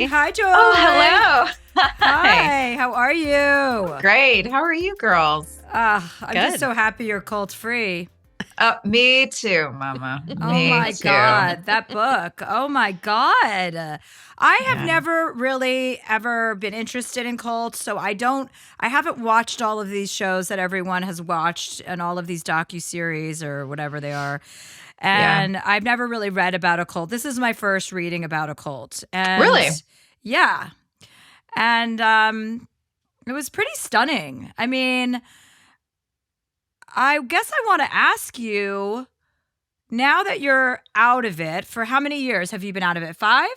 Bethany. Hi, Joy. Oh, hello. Hi. How are you? Great. How are you girls? I'm just Good. so happy you're cult free. Me too, Mama. Oh Me my too. God, that book. Oh my God. I have Yeah. never really ever been interested in cults, so I haven't watched all of these shows that everyone has watched and all of these docuseries or whatever they are. And I've never really read about a cult. This is my first reading about a cult. And Really? yeah. And it was pretty stunning. I mean, I guess I want to ask you, now that you're out of it, for how many years have you been out of it? 5?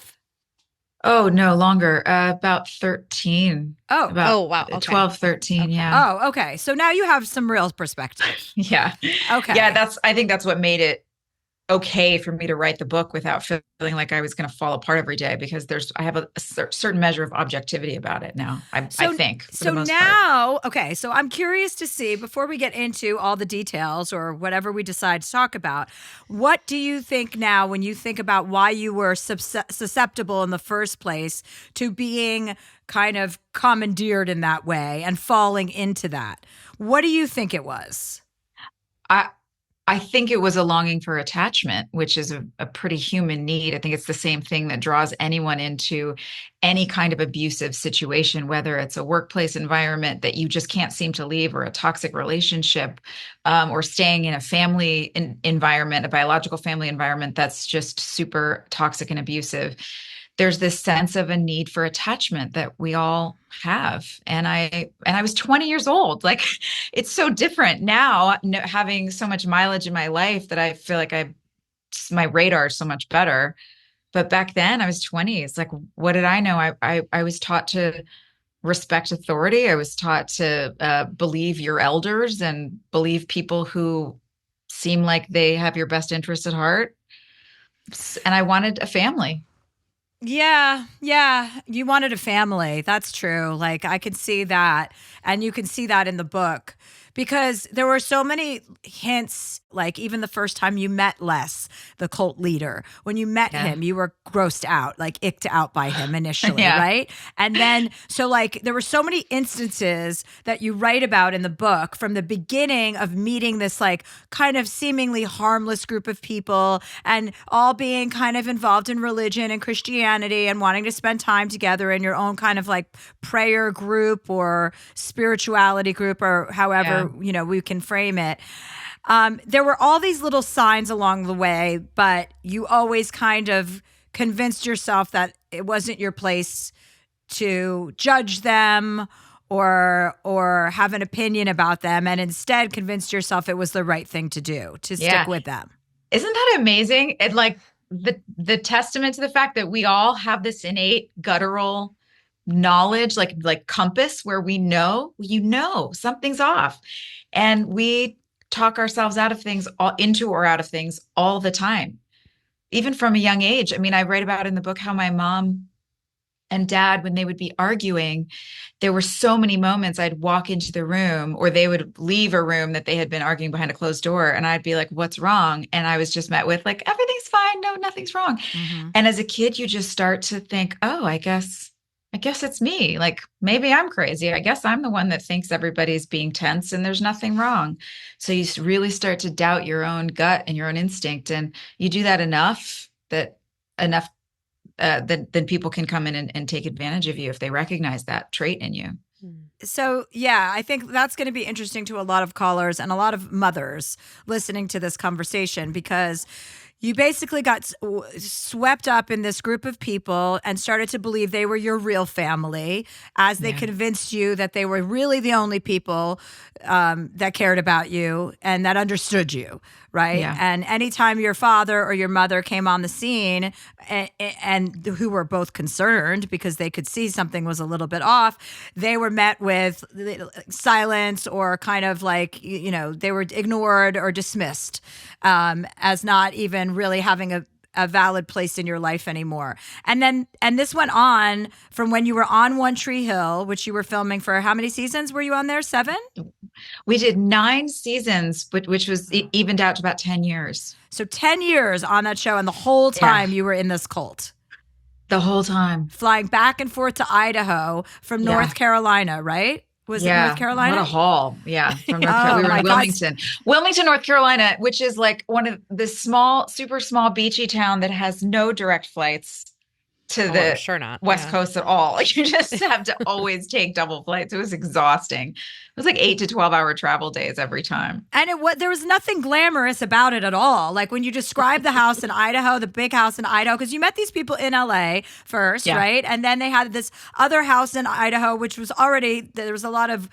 Oh, no, longer. About 13. Oh. About Oh, wow. Okay. 12, 13. Okay. Yeah. Oh, okay. So now you have some real perspective. Yeah. Okay. Yeah, I think that's what made it okay for me to write the book without feeling like I was going to fall apart every day, because I have a certain measure of objectivity about it now. I think. For the most part. Okay, so I'm curious to see, before we get into all the details or whatever we decide to talk about, what do you think now when you think about why you were susceptible in the first place to being kind of commandeered in that way and falling into that? What do you think it was? I think it was a longing for attachment, which is a pretty human need. I think it's the same thing that draws anyone into any kind of abusive situation, whether it's a workplace environment that you just can't seem to leave, or a toxic relationship, or staying in a family environment, a biological family environment that's just super toxic and abusive. There's this sense of a need for attachment that we all have. And I was 20 years old. Like, it's so different now, having so much mileage in my life, that I feel like my radar is so much better. But back then I was 20. It's like, what did I know? I was taught to respect authority. I was taught to believe your elders and believe people who seem like they have your best interest at heart. And I wanted a family. Yeah. You wanted a family. That's true. Like, I could see that. And you can see that in the book, because there were so many hints, like even the first time you met Les, the cult leader, when you met him, you were grossed out, like icked out by him initially, right? And then, so like, there were so many instances that you write about in the book from the beginning of meeting this like kind of seemingly harmless group of people, and all being kind of involved in religion and Christianity and wanting to spend time together in your own kind of like prayer group or spirituality group, or however, we can frame it. There were all these little signs along the way, but you always kind of convinced yourself that it wasn't your place to judge them or have an opinion about them, and instead convinced yourself it was the right thing to do, to stick with them. Isn't that amazing? And like the testament to the fact that we all have this innate guttural knowledge, like compass, where we know, something's off, and we talk ourselves out of things, into or out of things all the time, even from a young age. I mean, I write about in the book how my mom and dad, when they would be arguing, there were so many moments I'd walk into the room, or they would leave a room that they had been arguing behind a closed door, and I'd be like, what's wrong? And I was just met with like, everything's fine. No, nothing's wrong. Mm-hmm. And as a kid, you just start to think, oh, I guess it's me. Like, maybe I'm crazy. I guess I'm the one that thinks everybody's being tense and there's nothing wrong. So you really start to doubt your own gut and your own instinct. And you do that enough, then people can come in and take advantage of you if they recognize that trait in you. So, yeah, I think that's going to be interesting to a lot of callers and a lot of mothers listening to this conversation, because you basically got swept up in this group of people and started to believe they were your real family, as they convinced you that they were really the only people that cared about you and that understood you, right? Yeah. And anytime your father or your mother came on the scene, and who were both concerned because they could see something was a little bit off, they were met with silence, or kind of like, they were ignored or dismissed as not even really having a valid place in your life anymore. And this went on from when you were on One Tree Hill, which you were filming for how many seasons were you on there? 7? We did 9 seasons, which was evened out to about 10 years. So 10 years on that show, and the whole time you were in this cult. The whole time. flying back and forth to Idaho from Yeah. North Carolina, right? Was it North Yeah. What a Carolina? haul. Yeah. From North Carolina. Oh We were my in God. Wilmington, North Carolina, which is like one of the small, super small beachy town that has no direct flights to Oh, I'm the sure not. West Yeah. Coast at all. Like you just have to always take double flights. It was exhausting. It was like 8 to 12 hour travel days every time. And there was nothing glamorous about it at all. Like when you describe the house in Idaho, the big house in Idaho, because you met these people in LA first, Yeah. right? And then they had this other house in Idaho, which was already, there was a lot of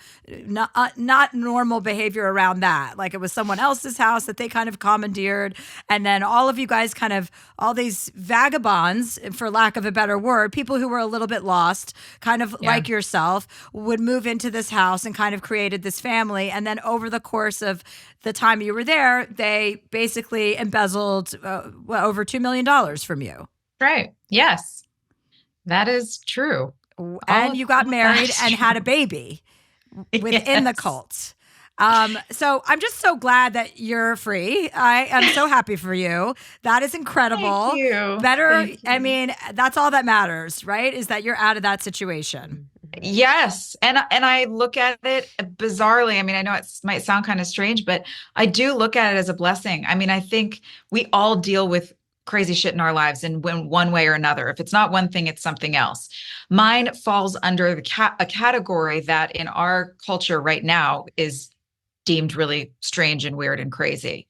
not normal behavior around that. Like it was someone else's house that they kind of commandeered. And then all of you guys kind of, all these vagabonds, for lack of a better word, people who were a little bit lost, kind of like yourself, would move into this house and kind of created this family. And then over the course of the time you were there, they basically embezzled over $2 million from you. Right. Yes. That is true. And you got married and had a baby within the cult. So I'm just so glad that you're free. I am so happy for you. That is incredible. Thank you. Better. Thank I you. mean, that's all that matters, right? Is that you're out of that situation. Yes. And I look at it bizarrely. I mean, I know it might sound kind of strange, but I do look at it as a blessing. I mean, I think we all deal with crazy shit in our lives in one way or another. If it's not one thing, it's something else. Mine falls under a category that in our culture right now is deemed really strange and weird and crazy.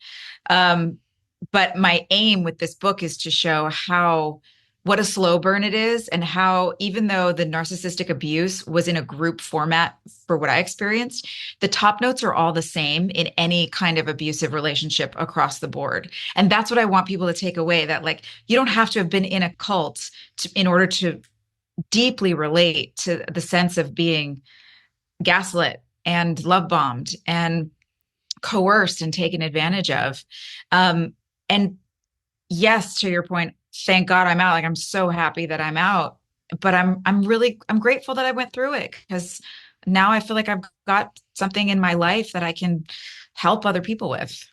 But my aim with this book is to show what a slow burn it is, and how even though the narcissistic abuse was in a group format for what I experienced, the top notes are all the same in any kind of abusive relationship across the board. And that's what I want people to take away, that like you don't have to have been in a cult in order to deeply relate to the sense of being gaslit and love bombed and coerced and taken advantage of. And yes, to your point, thank God I'm out. Like I'm so happy that I'm out, but I'm grateful that I went through it, because now I feel like I've got something in my life that I can help other people with.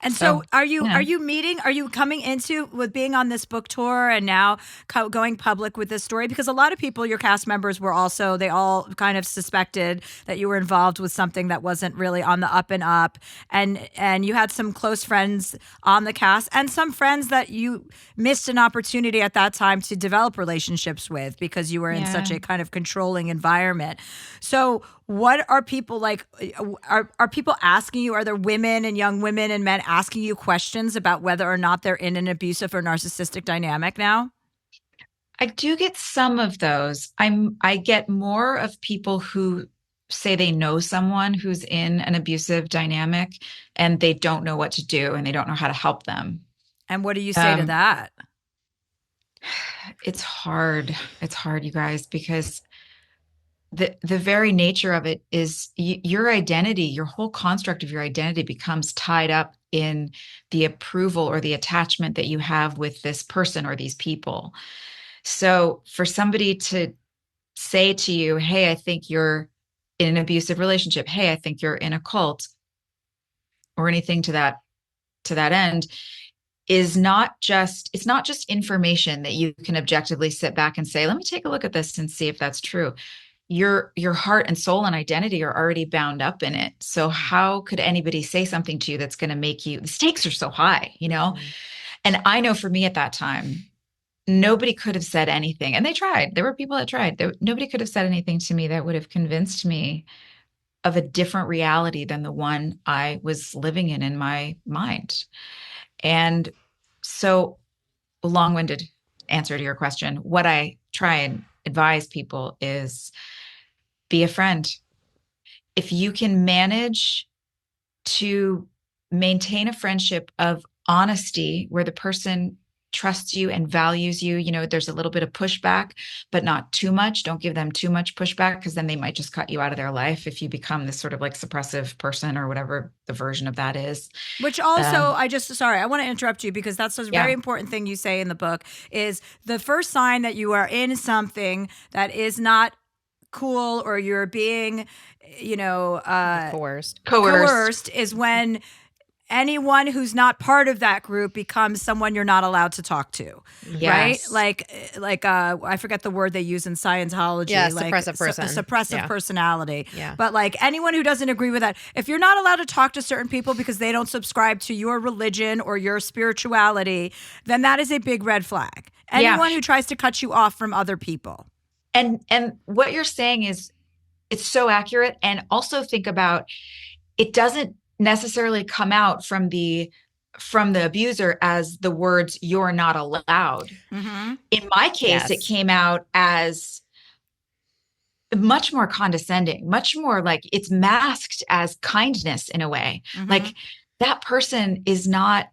And so are you coming into with being on this book tour and now going public with this story? Because a lot of people, your cast members they all kind of suspected that you were involved with something that wasn't really on the up and up. And you had some close friends on the cast and some friends that you missed an opportunity at that time to develop relationships with because you were in such a kind of controlling environment. So what are people like? Are people asking you? Are there women and young women and men asking you questions about whether or not they're in an abusive or narcissistic dynamic now? I do get some of those. I get more of people who say they know someone who's in an abusive dynamic and they don't know what to do and they don't know how to help them. And what do you say to that? It's hard. It's hard, you guys, because the very nature of it is your identity, your whole construct of your identity becomes tied up in the approval or the attachment that you have with this person or these people. So for somebody to say to you, hey, I think you're in an abusive relationship, hey, I think you're in a cult, or anything to that end, it's not just information that you can objectively sit back and say, let me take a look at this and see if that's true. Your heart and soul and identity are already bound up in it. So how could anybody say something to you that's going to make the stakes are so high, Mm-hmm. And I know for me at that time, nobody could have said anything. And they tried. There were people that tried. Nobody could have said anything to me that would have convinced me of a different reality than the one I was living in my mind. And so, long-winded answer to your question, what I try and advise people is be a friend. If you can manage to maintain a friendship of honesty where the person trusts you and values you, there's a little bit of pushback, but not too much. Don't give them too much pushback, because then they might just cut you out of their life if you become this sort of like suppressive person or whatever the version of that is. Which also, I want to interrupt you because that's a very important thing you say in the book is the first sign that you are in something that is not cool or you're being, coerced is when anyone who's not part of that group becomes someone you're not allowed to talk to, right? Yes. Like I forget the word they use in Scientology. Yeah, like suppressive person. Suppressive personality. Yeah. But like anyone who doesn't agree with that, if you're not allowed to talk to certain people because they don't subscribe to your religion or your spirituality, then that is a big red flag. Anyone who tries to cut you off from other people. And what you're saying is, it's so accurate. And also think about, it doesn't necessarily come out from the abuser as the words "you're not allowed." Mm-hmm. In my case, it came out as much more condescending, much more like it's masked as kindness in a way. Mm-hmm. Like that person is not,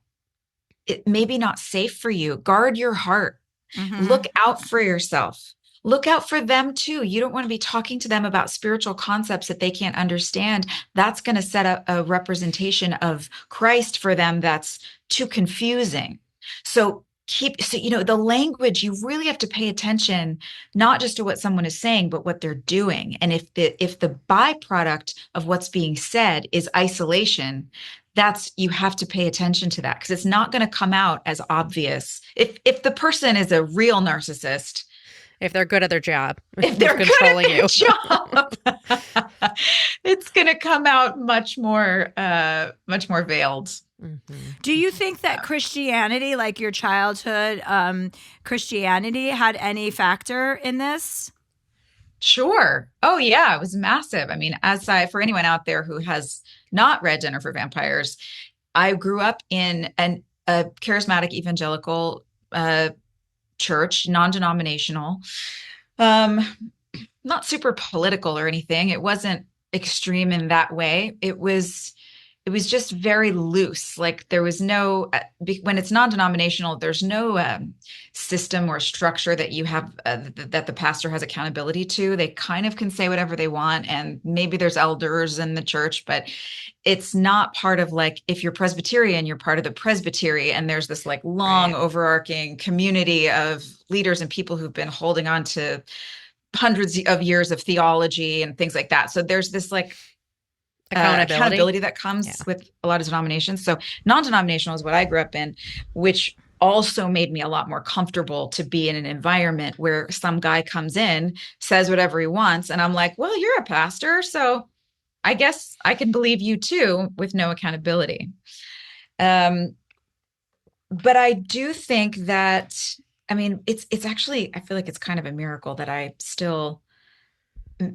it maybe not safe for you. Guard your heart. Mm-hmm. Look out for yourself. Look out for them too. You don't want to be talking to them about spiritual concepts that they can't understand. That's going to set a representation of Christ for them that's too confusing. So the language, you really have to pay attention, not just to what someone is saying, but what they're doing. And if the byproduct of what's being said is isolation, you have to pay attention to that, because it's not going to come out as obvious. If the person is a real narcissist, if they're good at their job, if they're controlling their job, it's going to come out much more veiled. Mm-hmm. Do you think that Christianity, like your childhood Christianity, had any factor in this? Sure. Oh yeah, it was massive. I mean, for anyone out there who has not read Dinner for Vampires, I grew up in a charismatic evangelical church, non-denominational, not super political or anything. It wasn't extreme in that way. It was just very loose. Like there was no, when it's non-denominational, there's no system or structure that you have, that the pastor has accountability to. They kind of can say whatever they want, and maybe there's elders in the church, but it's not part of, like, if you're Presbyterian, you're part of the presbytery, and there's this like long overarching community of leaders and people who've been holding on to hundreds of years of theology and things like that. So there's this like accountability that comes with a lot of denominations. So non-denominational is what I grew up in, which also made me a lot more comfortable to be in an environment where some guy comes in, says whatever he wants, and I'm like, well, you're a pastor, so I guess I can believe you too, with no accountability. But I do think that, I mean, it's actually, I feel like it's kind of a miracle that I still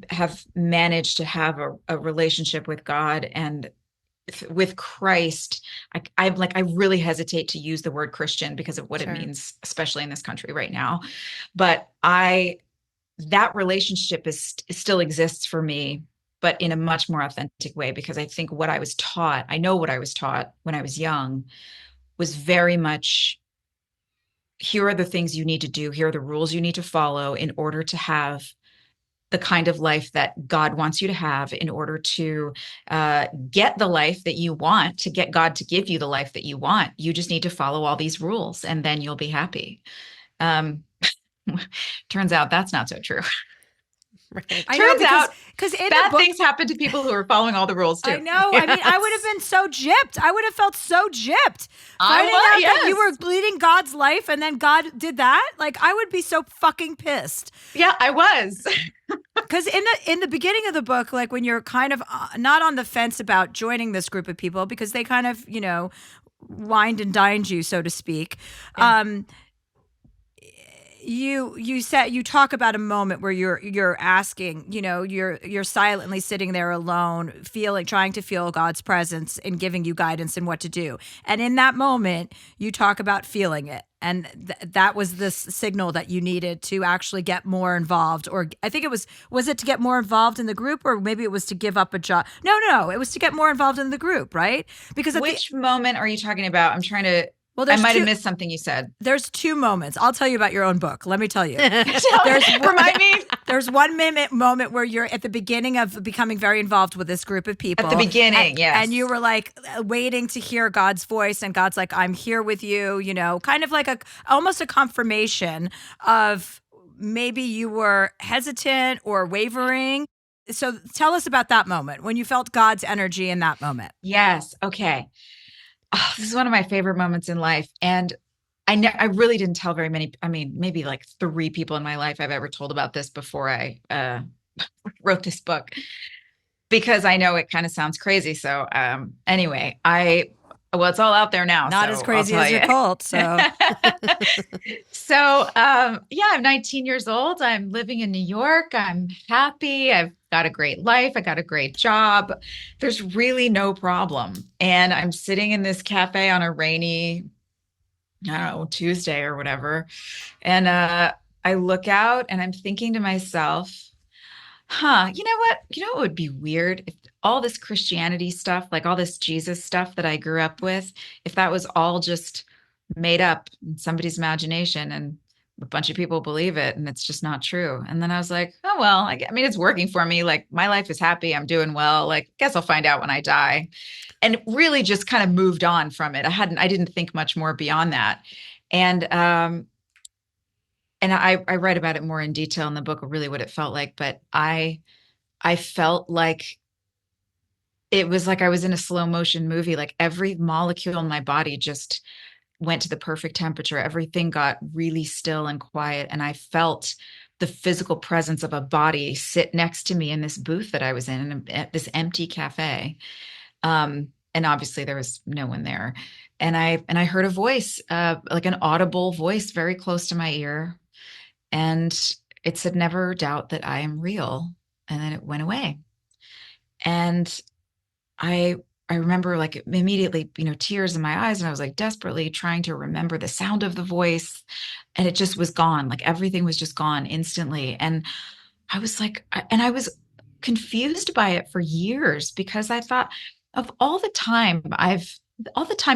have managed to have a relationship with God and with Christ. I really hesitate to use the word Christian because of what it means, especially in this country right now. But that relationship still exists for me, but in a much more authentic way, because I think what I was taught when I was young was very much, here are the things you need to do. Here are the rules you need to follow in order to have the kind of life that God wants you to have, in order to get the life that you want, to get God to give you the life that you want. You just need to follow all these rules, and then you'll be happy. Turns out that's not so true. Right. Turns out because bad things happen to people who are following all the rules too. I know. Yes. I mean, I would have been so gypped. I would have felt so gypped. Finding out that you were bleeding God's life and then God did that. Like, I would be so fucking pissed. Yeah, I was. Because in the beginning of the book, like when you're kind of not on the fence about joining this group of people, because they kind of, wined and dined you, so to speak. Yeah. You talk about a moment where you're asking, you're silently sitting there alone, trying to feel God's presence and giving you guidance in what to do. And in that moment, you talk about feeling it. And that was this signal that you needed to actually get more involved. Or I think was it to get more involved in the group, or maybe it was to give up a job? No, it was to get more involved in the group, right? Because which moment are you talking about? I'm trying to. Well, I might have missed something you said. There's two moments. I'll tell you about your own book. Let me tell you. Remind me. There's 1 minute moment where you're at the beginning of becoming very involved with this group of people. At the beginning, yes. And you were like waiting to hear God's voice, and God's like, I'm here with you, kind of like almost a confirmation of maybe you were hesitant or wavering. So tell us about that moment when you felt God's energy in that moment. Yes. Okay. Oh, this is one of my favorite moments in life. And I really didn't tell very many, I mean, maybe like 3 people in my life I've ever told about this before I wrote this book, because I know it kind of sounds crazy. So anyway, well, it's all out there now, Not as so I'll crazy tell as your you. cult. So, So yeah, I'm 19 years old. I'm living in New York. I'm happy. I've got a great life. I got a great job. There's really no problem. And I'm sitting in this cafe on a rainy, I don't know, Tuesday or whatever. And I look out and I'm thinking to myself, you know what? You know what would be weird if all this Christianity stuff, like all this Jesus stuff that I grew up with, if that was all just made up in somebody's imagination and a bunch of people believe it and it's just not true. And then I was like, oh, well, I mean, it's working for me. Like my life is happy. I'm doing well. Like, guess I'll find out when I die. And really just kind of moved on from it. I didn't think much more beyond that. And, I write about it more in detail in the book, really what it felt like. But I felt like it was like I was in a slow motion movie. Like every molecule in my body just went to the perfect temperature. Everything got really still and quiet. And I felt the physical presence of a body sit next to me in this booth that I was in this empty cafe. And obviously there was no one there. And I heard a voice, like an audible voice very close to my ear. And it said, never doubt that I am real. And then it went away. And I I remember like immediately, tears in my eyes, and I was like desperately trying to remember the sound of the voice, and it just was gone. Like everything was just gone instantly. And I was like, and I was confused by it for years, because I thought of all the times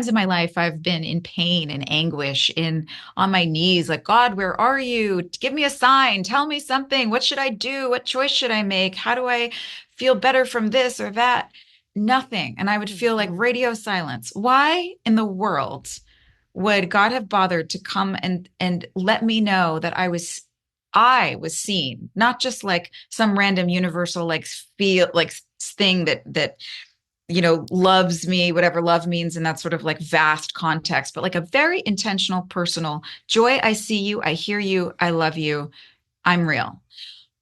in my life I've been in pain and anguish, in on my knees, like, God, where are you? Give me a sign. Tell me something. What should I do? What choice should I make? How do I feel better from this or that? Nothing. And I would feel like radio silence. Why in the world would God have bothered to come and let me know that I was seen, not just like some random universal like feel like thing that loves me, whatever love means in that sort of like vast context, but like a very intentional, personal Joy. I see you, I hear you, I love you, I'm real.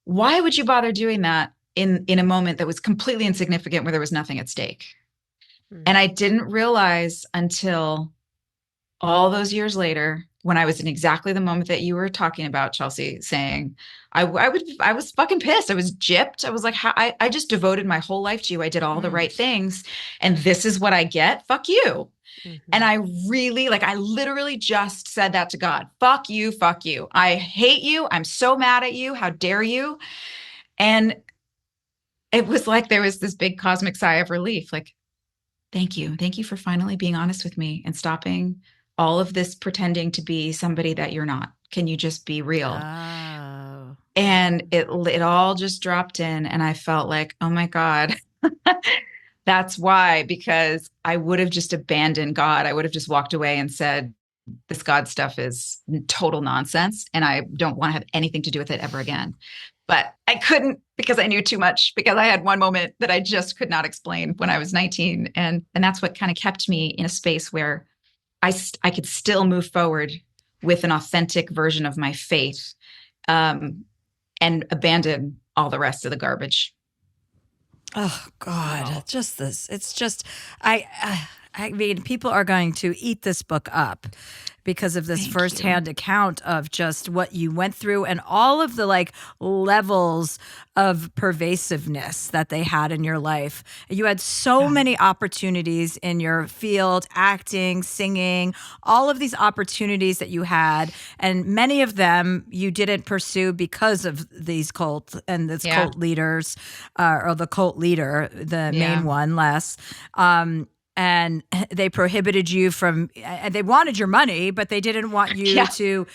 Why would you bother doing that in a moment that was completely insignificant, where there was nothing at stake? And I didn't realize until all those years later, when I was in exactly the moment that you were talking about, Chelsea, saying, I was fucking pissed. I was gypped. I was like, I just devoted my whole life to you. I did all the right things. And this is what I get. Fuck you. And I really, like, I literally just said that to God. Fuck you. Fuck you. I hate you. I'm so mad at you. How dare you? And it was like there was this big cosmic sigh of relief. Like, thank you. Thank you for finally being honest with me and stopping all of this pretending to be somebody that you're not. Can you just be real? oh, And it all just dropped in, and I felt like, oh my God, that's why, because I would have just abandoned God. I would have just walked away and said, this God stuff is total nonsense, and I don't want to have anything to do with it ever again. But I couldn't, because I knew too much, because I had one moment that I just could not explain when I was 19. And that's what kind of kept me in a space where I could still move forward with an authentic version of my faith, and abandon all the rest of the garbage. oh God, wow. Just this. It's just, I mean, people are going to eat this book up because of this firsthand account of just what you went through and all of the like levels of pervasiveness that they had in your life. You had so many opportunities in your field, acting, singing, all of these opportunities that you had. And many of them you didn't pursue because of these cults and this cult leaders, or the cult leader, the main one, Les. And they prohibited you from, and they wanted your money, but they didn't want you to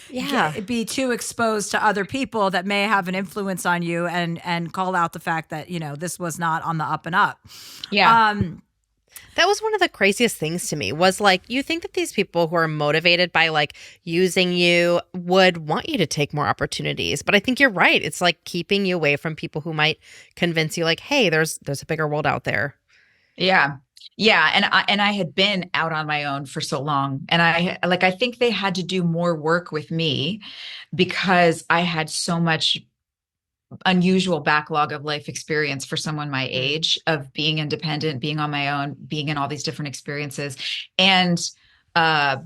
be too exposed to other people that may have an influence on you, and call out the fact that, this was not on the up and up. Yeah. That was one of the craziest things to me, was like, you think that these people who are motivated by like using you would want you to take more opportunities. But I think you're right. It's like keeping you away from people who might convince you like, hey, there's a bigger world out there. Yeah. Yeah, and I had been out on my own for so long, and I think they had to do more work with me because I had so much unusual backlog of life experience for someone my Mm. age, of being independent, being on my own, being in all these different experiences, and uh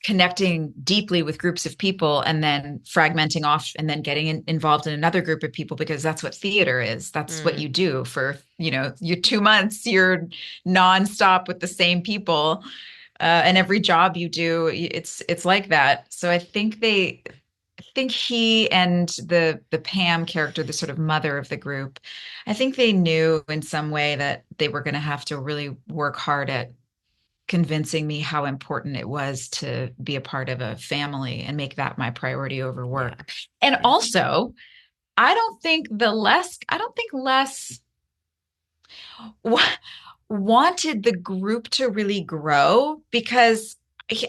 connecting deeply with groups of people, and then fragmenting off and then getting involved in another group of people, because that's what theater is. That's what Mm. you do for, your 2 months, you're nonstop with the same people. And every job you do, it's like that. So I think he and the Pam character, the sort of mother of the group, I think they knew in some way that they were going to have to really work hard at convincing me how important it was to be a part of a family and make that my priority over Yeah. work. And Yeah. also, I don't think Les wa- wanted the group to really grow, because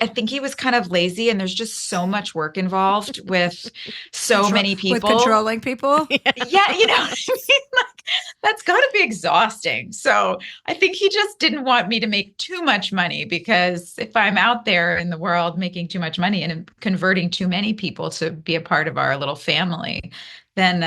I think he was kind of lazy, and there's just so much work involved with so Control many with people. controlling people. Yeah. Yeah, you know what I mean? Like, that's got to be exhausting. So I think he just didn't want me to make too much money, because if I'm out there in the world making too much money and converting too many people to be a part of our little family, then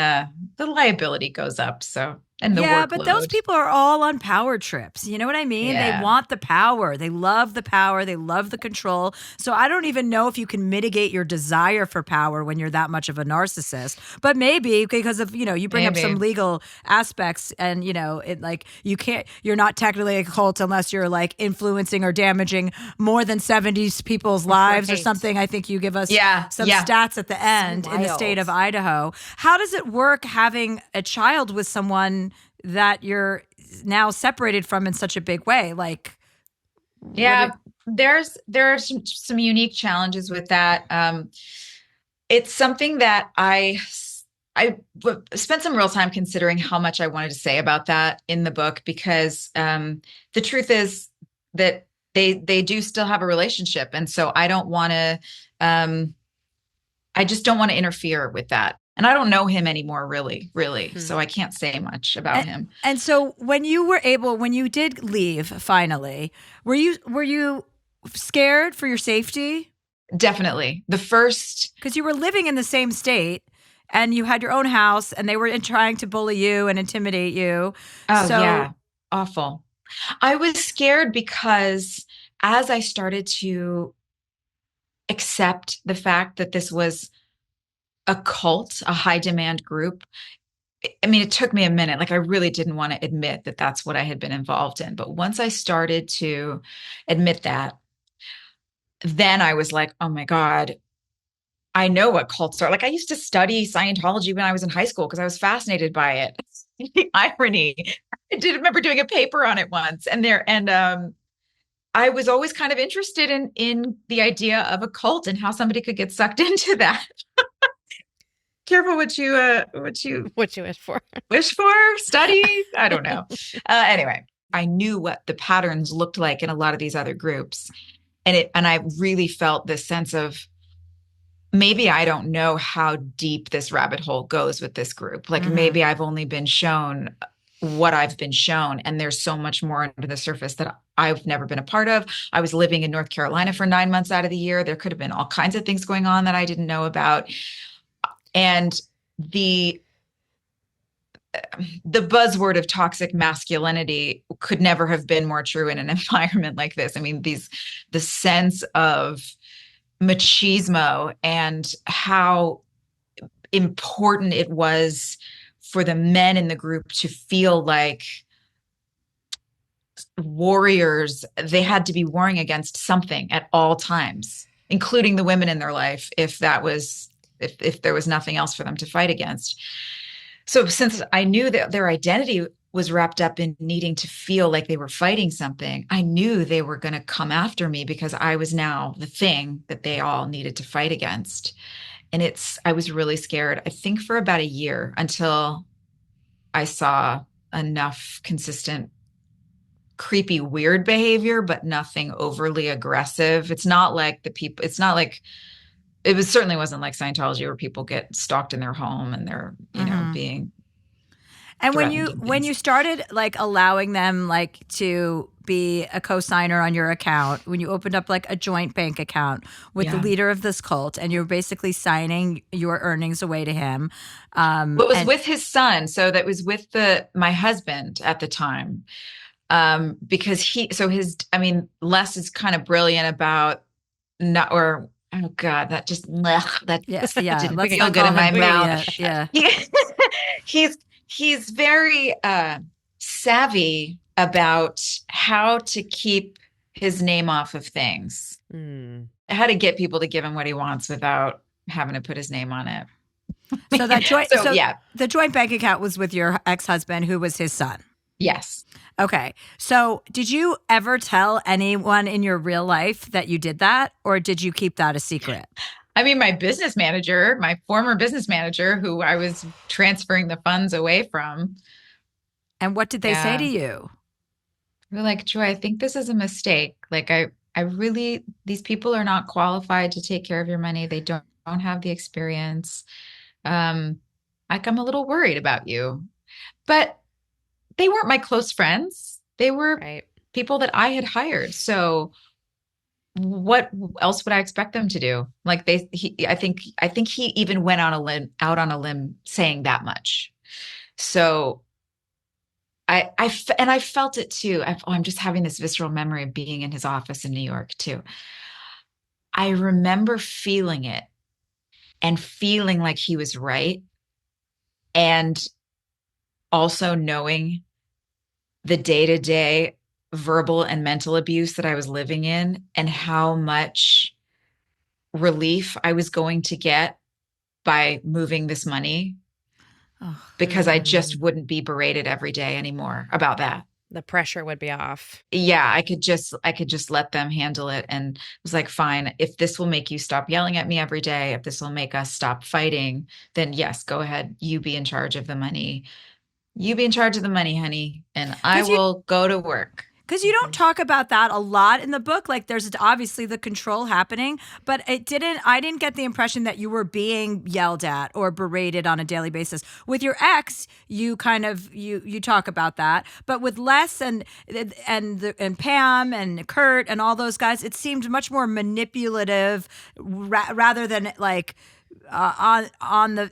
the liability goes up. So, and the Yeah, but those workload. people are all on power trips. You know what I mean? They Yeah, want the power. They love the power. They love the control. So I don't even know if you can mitigate your desire for power when you're that much of a narcissist. But maybe because of, you bring up some maybe. legal aspects and, it like you're not technically a cult unless you're like influencing or damaging more than 70 people's lives or Right. something. I think you give us Yeah, some yeah. stats at the So end in the state of wild. Idaho. How does it work having a child with someone that you're now separated from in such a big way? Like, what Yeah, it, there are some unique challenges with that. It's something that spent some real time considering how much I wanted to say about that in the book, because the truth is that they do still have a relationship, and so um, I just don't want to interfere with that. And I don't know him anymore, really, really. Hmm. So I can't say much about and, him. and so when you did leave finally, were you scared for your safety? Definitely. The first, Because you were living in the same state and you had your own house and they were trying to bully you and intimidate you. oh So yeah, awful. I was scared because as I started to accept the fact that this was a cult, a high demand group, I mean, it took me a minute. Like, I really didn't want to admit that that's what I had been involved in. But once I started to admit that, then I was like, oh my God, I know what cults are. Like, I used to study Scientology when I was in high school because I was fascinated by it. The irony. I did remember doing a paper on it once, and I was always kind of interested in the idea of a cult and how somebody could get sucked into that. Careful what you What you wish for. wish for, study. I don't know. Anyway, I knew what the patterns looked like in a lot of these other groups, and I really felt this sense of, maybe I don't know how deep this rabbit hole goes with this group. Like, mhm. maybe I've only been shown what I've been shown, and there's so much more under the surface that I've never been a part of. I was living in North Carolina for 9 months out of the year. There could have been all kinds of things going on that I didn't know about. And the the buzzword of toxic masculinity could never have been more true in an environment like this. I mean, the sense of machismo and how important it was for the men in the group to feel like warriors. They had to be warring against something at all times, including the women in their life, if there was nothing else for them to fight against. So since I knew that their identity was wrapped up in needing to feel like they were fighting something, I knew they were going to come after me because I was now the thing that they all needed to fight against. And I was really scared, I think, for about a year, until I saw enough consistent, creepy, weird behavior, but nothing overly aggressive. It's not like, it was certainly wasn't like Scientology where people get stalked in their home and they're, Mhm. being And when threatened you and when things. you started like allowing them like to be a co-signer on your account, when you opened up like a joint bank account with the Yeah. leader of this cult, and you're basically signing your earnings away to him. What was And with his son. So that was with my husband at the time. Because I mean, Les is kind of brilliant about not, or, oh God, that just, that yeah, yeah. didn't Let's feel not good call in my him mouth. brilliant. Yeah. He, he's, he's very, savvy about how to keep his name off of things, Mm. how to get people to give him what he wants without having to put his name on it. So that joint, So yeah, the joint bank account was with your ex-husband, who was his son. yes. Okay. So did you ever tell anyone in your real life that you did that, or did you keep that a secret? I mean, my former business manager, who I was transferring the funds away from. And what did they say to Yeah. you? We're like, Joy, I think this is a mistake. Like, I really, these people are not qualified to take care of your money. They don't have the experience. Like, I'm a little worried about you. But they weren't my close friends. They were Right. people that I had hired. So what else would I expect them to do? Like I think he even went out on a limb saying that much. So and I felt it too. I'm just having this visceral memory of being in his office in New York too. I remember feeling it and feeling like he was right, and also knowing the day-to-day verbal and mental abuse that I was living in and how much relief I was going to get by moving this money, Oh, because I just Mm. wouldn't be berated every day anymore about that. The pressure would be off. Yeah, I could just let them handle it, and was like, fine, if this will make you stop yelling at me every day, if this will make us stop fighting, then yes, go ahead. You be in charge of the money. You be in charge of the money, honey, and I because you will go to work. because you don't talk about that a lot in the book. Like, there's obviously the control happening, but I didn't get the impression that you were being yelled at or berated on a daily basis. With your ex, you kind of you talk about that, but with Les and Pam and Kurt and all those guys, it seemed much more manipulative, rather than like on the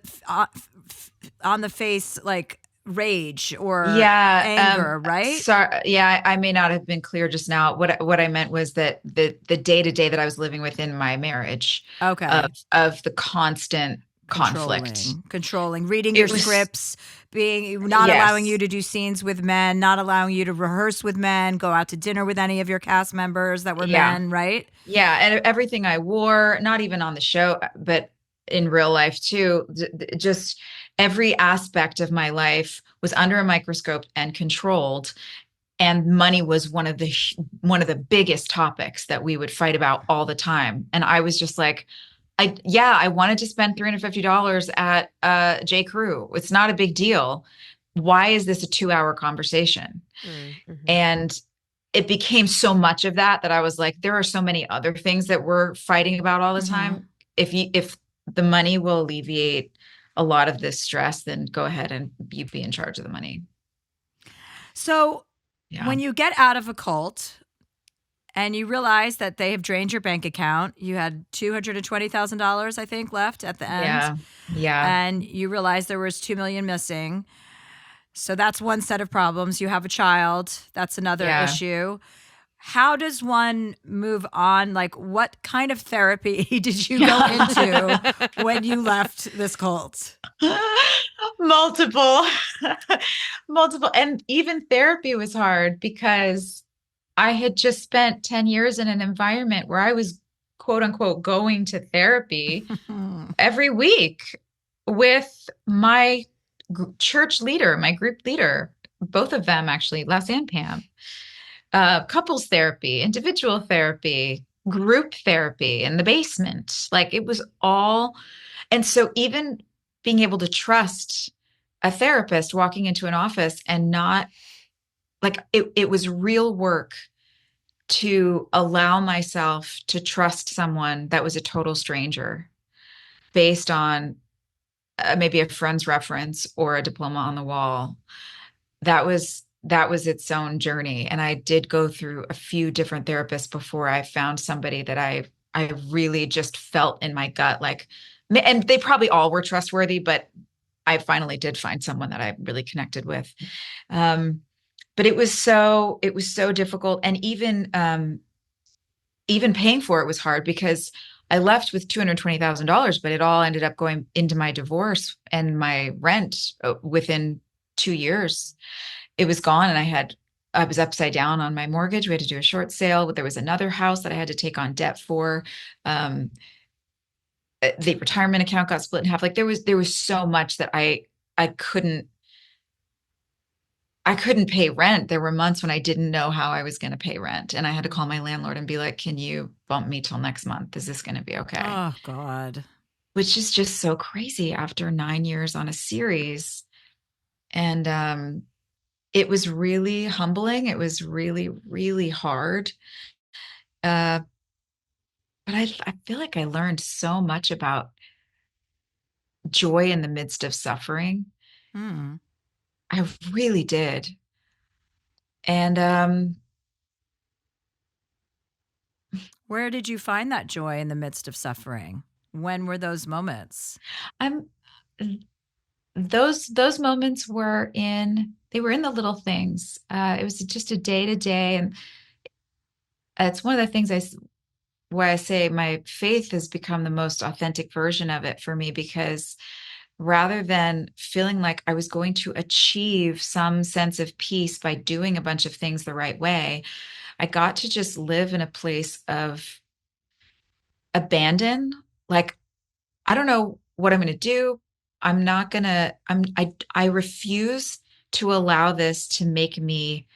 face, like rage or Yeah, anger, right? sorry. Yeah, I may not have been clear just now. What I meant was that the day-to-day that I was living with in my marriage, Okay. of the constant conflict. Controlling, reading your It was, scripts, being not allowing you yes. to do scenes with men, not allowing you to rehearse with men, go out to dinner with any of your cast members that were Yeah. men, right? Yeah, and everything I wore, not even on the show, but in real life too, just every aspect of my life was under a microscope and controlled. And money was one of the biggest topics that we would fight about all the time. And I was just like, I wanted to spend $350 at J. Crew. It's not a big deal. Why is this a 2-hour conversation? Mm-hmm. And it became so much of that I was like, there are so many other things that we're fighting about all the time. If the money will alleviate a lot of this stress, then go ahead and you be in charge of the money. So Yeah. when you get out of a cult and you realize that they have drained your bank account, you had $220,000, I think, left at the end. Yeah. Yeah. And you realize there was 2 million missing. So that's one set of problems. You have a child. That's another Yeah. issue. How does one move on? Like, what kind of therapy did you go into when you left this cult? Multiple. Multiple. And even therapy was hard because I had just spent 10 years in an environment where I was, quote unquote, going to therapy every week with my church leader, my group leader, both of them actually, Les and Pam. Couples therapy, individual therapy, group therapy in the basement. Like, it was all. And so even being able to trust a therapist walking into an office and not, like, it was real work to allow myself to trust someone that was a total stranger based on maybe a friend's reference or a diploma on the wall. That was that was its own journey. And I did go through a few different therapists before I found somebody that I really just felt in my gut, like, and they probably all were trustworthy, but I finally did find someone that I really connected with. But it was so difficult. And even paying for it was hard because I left with $220,000, but it all ended up going into my divorce and my rent within 2 years. It was gone. And I was upside down on my mortgage. We had to do a short sale. There was another house that I had to take on debt for. The retirement account got split in half. Like there was so much that I couldn't pay rent. There were months when I didn't know how I was going to pay rent. And I had to call my landlord and be like, can you bump me till next month? Is this going to be okay? Oh, God. Which is just so crazy after 9 years on a series. And it was really humbling. It was really, really hard. But I feel like I learned so much about joy in the midst of suffering. Mm. I really did. And where did you find that joy in the midst of suffering? When were those moments? Those moments were in the little things. It was just a day to day, and it's one of the things why I say my faith has become the most authentic version of it for me, because rather than feeling like I was going to achieve some sense of peace by doing a bunch of things the right way, I got to just live in a place of abandon. Like, I don't know what I'm going to do. I refuse to allow this to make me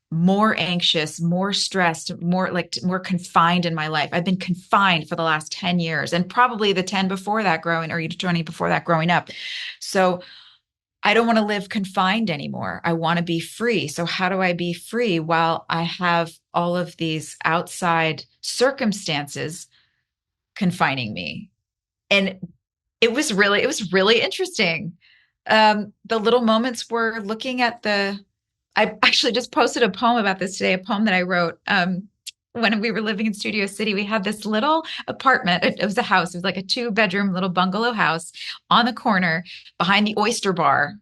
more anxious, more stressed, more confined in my life. I've been confined for the last 10 years and probably the 10 before that growing, or 20 before that growing up. So I don't want to live confined anymore. I want to be free. So how do I be free while I have all of these outside circumstances confining me? And it was really interesting. The little moments were looking at I actually just posted a poem about this today, a poem that I wrote when we were living in Studio City. We had this little apartment. It was a house. It was like a 2-bedroom little bungalow house on the corner behind the Oyster Bar,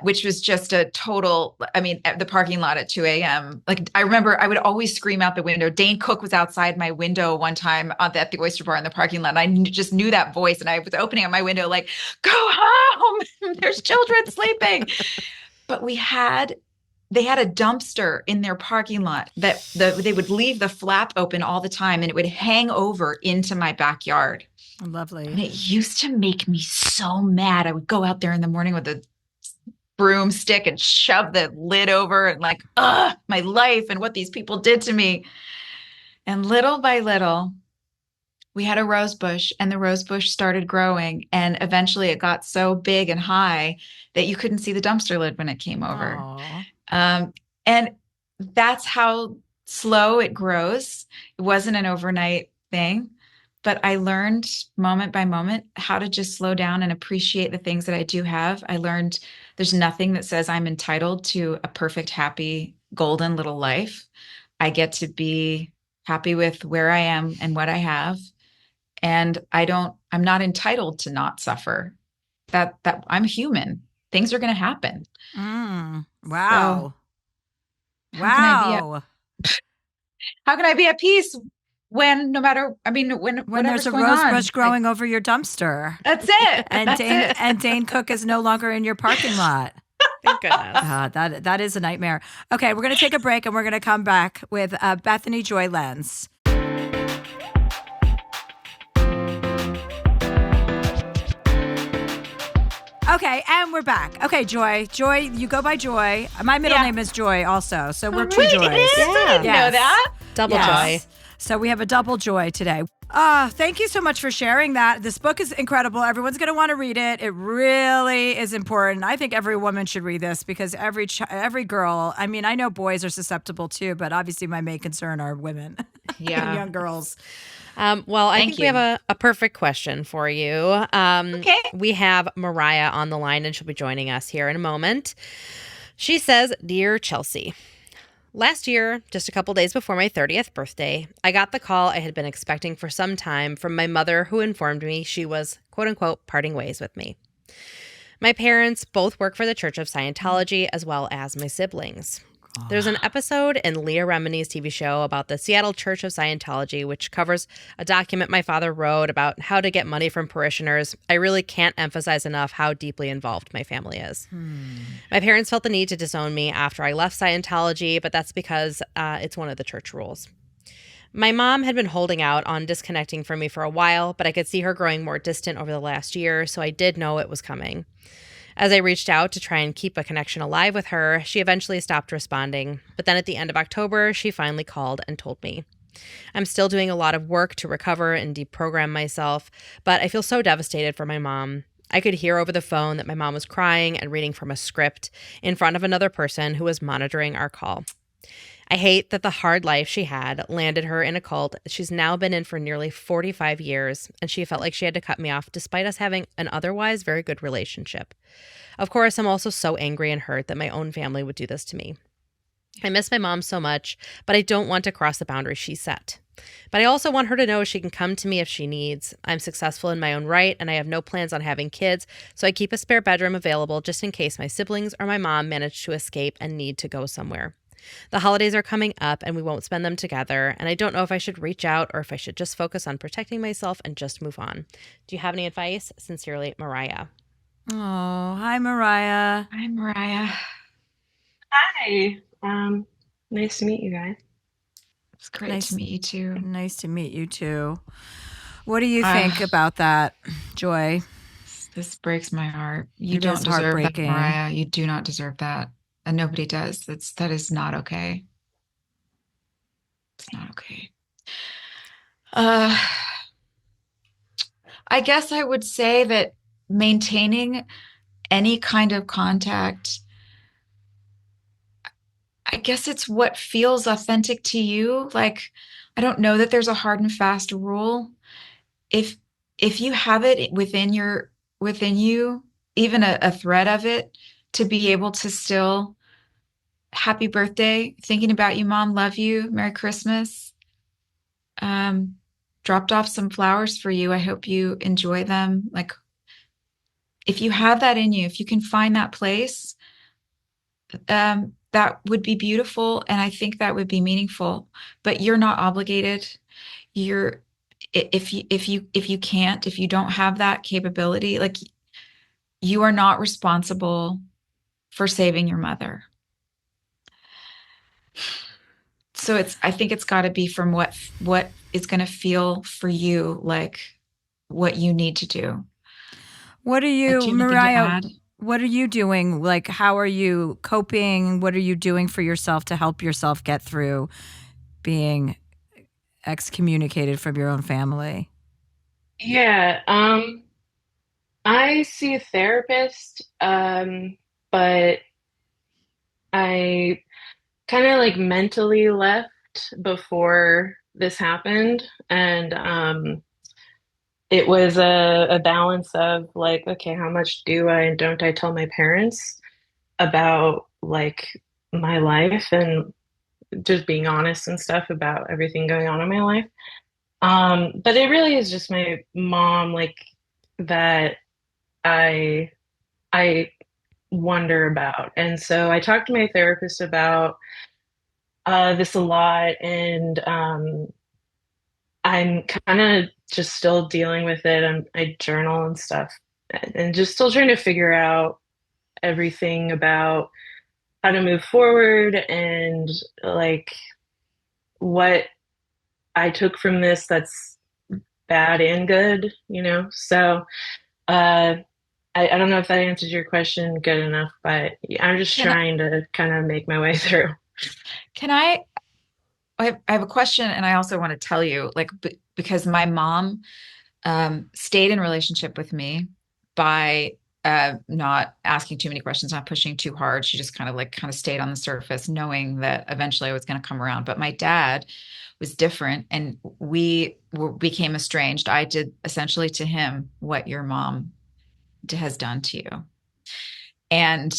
which was just a total, I mean, the parking lot at 2 a.m. Like, I remember I would always scream out the window. Dane Cook was outside my window one time at the Oyster Bar in the parking lot. And I just knew that voice. And I was opening up my window like, go home. There's children sleeping. But they had a dumpster in their parking lot that they would leave the flap open all the time, and it would hang over into my backyard. Lovely. And it used to make me so mad. I would go out there in the morning with a broomstick and shove the lid over and like, my life and what these people did to me. And little by little, we had a rose bush, and the rose bush started growing. And eventually it got so big and high that you couldn't see the dumpster lid when it came over. And that's how slow it grows. It wasn't an overnight thing, but I learned moment by moment how to just slow down and appreciate the things that I do have. I learned there's nothing that says I'm entitled to a perfect, happy, golden little life. I get to be happy with where I am and what I have. And I'm not entitled to not suffer. That I'm human. Things are going to happen. Wow. So, wow. How can I be at peace when when there's a rose bush growing over your dumpster? That's it. And Dane Cook is no longer in your parking lot. Thank goodness. That is a nightmare. Okay, we're going to take a break, and we're going to come back with Bethany Joy Lenz. Okay, and we're back. Okay, Joy. Joy, you go by Joy. My middle name is Joy also, so we're two Joys. I didn't know that. Double joy. So we have a double joy today. Thank you so much for sharing that. This book is incredible. Everyone's going to want to read it. It really is important. I think every woman should read this because every girl, I mean, I know boys are susceptible too, but obviously my main concern are women and young girls. Well, I think we have a perfect question for you. Okay. We have Mariah on the line, and she'll be joining us here in a moment. She says, "Dear Chelsea, last year, just a couple days before my 30th birthday, I got the call I had been expecting for some time from my mother, who informed me she was, quote unquote, parting ways with me. My parents both work for the Church of Scientology, as well as my siblings. There's an episode in Leah Remini's TV show about the Seattle Church of Scientology, which covers a document my father wrote about how to get money from parishioners. I really can't emphasize enough how deeply involved my family is. My parents felt the need to disown me after I left Scientology, but that's because it's one of the church rules. My mom had been holding out on disconnecting from me for a while, but I could see her growing more distant over the last year, so I did know it was coming. As I reached out to try and keep a connection alive with her, she eventually stopped responding. But then at the end of October, she finally called and told me. I'm still doing a lot of work to recover and deprogram myself, but I feel so devastated for my mom. I could hear over the phone that my mom was crying and reading from a script in front of another person who was monitoring our call. I hate that the hard life she had landed her in a cult she's now been in for nearly 45 years, and she felt like she had to cut me off despite us having an otherwise very good relationship. Of course, I'm also so angry and hurt that my own family would do this to me. I miss my mom so much, but I don't want to cross the boundaries she set. But I also want her to know she can come to me if she needs. I'm successful in my own right, and I have no plans on having kids, so I keep a spare bedroom available just in case my siblings or my mom manage to escape and need to go somewhere. The holidays are coming up and we won't spend them together, and I don't know if I should reach out or if I should just focus on protecting myself and just move on. Do you have any advice? Sincerely, Mariah. Oh, hi, Mariah. Hi, Mariah. Hi. Nice to meet you guys. It's great to meet you too. Nice to meet you too. What do you think about that, Joy? This breaks my heart. You It don't is deserve that, heartbreaking. Mariah. You do not deserve that. And nobody does. That is not okay. It's not okay. I guess I would say that maintaining any kind of contact, I guess it's what feels authentic to you. Like, I don't know that there's a hard and fast rule. If you have it within you, even a thread of it, to be able to still, happy birthday, thinking about you, Mom, love you, Merry Christmas. Dropped off some flowers for you. I hope you enjoy them. Like, if you have that in you, if you can find that place, that would be beautiful, and I think that would be meaningful. But you're not obligated. You're if you can't, if you don't have that capability, like, you are not responsible for saving your mother. So I think it's got to be from what is going to feel for you like what you need to do. What are you, Do you have anything to Mariah? add? What are you doing? Like, how are you coping? What are you doing for yourself to help yourself get through being excommunicated from your own family? Yeah, I see a therapist, but I kind of like mentally left before this happened, and it was a balance of like, okay, how much do I and don't I tell my parents about like my life and just being honest and stuff about everything going on in my life. But it really is just my mom, like that I I wonder about. And so I talked to my therapist about this a lot, and I'm kind of just still dealing with it. I journal and stuff, and just still trying to figure out everything about how to move forward and like what I took from this that's bad and good, you know? So, uh, I don't know if that answers your question good enough, but I'm just Can I, trying to kind of make my way through. can I have a question, and I also want to tell you, like, because my mom stayed in relationship with me by not asking too many questions, not pushing too hard. She just kind of stayed on the surface, knowing that eventually I was going to come around. But my dad was different, and became estranged. I did essentially to him what your mom has done to you. And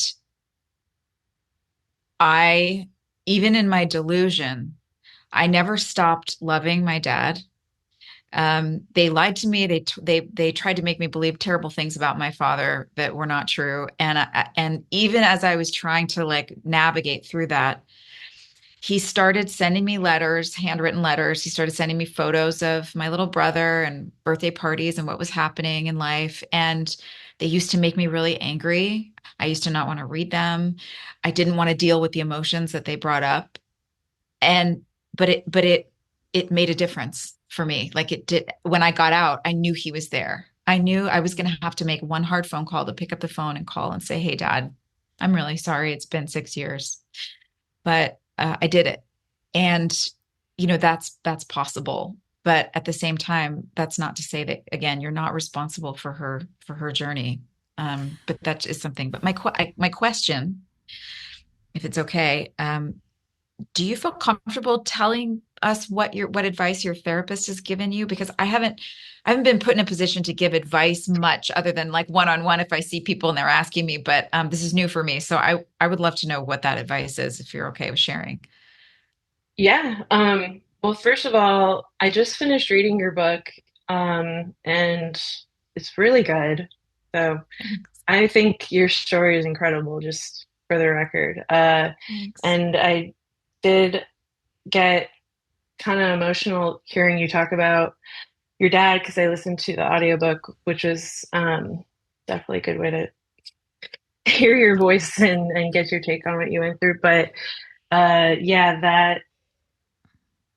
I, even in my delusion, I never stopped loving my dad. They lied to me. They tried to make me believe terrible things about my father that were not true. And even as I was trying to like navigate through that, he started sending me letters, handwritten letters. He started sending me photos of my little brother and birthday parties and what was happening in life. And they used to make me really angry. I used to not want to read them. I didn't want to deal with the emotions that they brought up. And but it made a difference for me. Like it did when I got out, I knew he was there. I knew I was going to have to make one hard phone call to pick up the phone and call and say, "Hey, Dad, I'm really sorry. It's been 6 years." But I did it. And that's possible. But at the same time, that's not to say that again, you're not responsible for her journey. But that is something. But my question, if it's okay, do you feel comfortable telling us what advice your therapist has given you? Because I haven't been put in a position to give advice much other than like one-on-one if I see people and they're asking me, but this is new for me. So I would love to know what that advice is if you're okay with sharing. Yeah. Well, first of all, I just finished reading your book, and it's really good. So Thanks. I think your story is incredible, just for the record. Thanks. And I did get kind of emotional hearing you talk about your dad because I listened to the audiobook, which was definitely a good way to hear your voice and get your take on what you went through. But yeah, that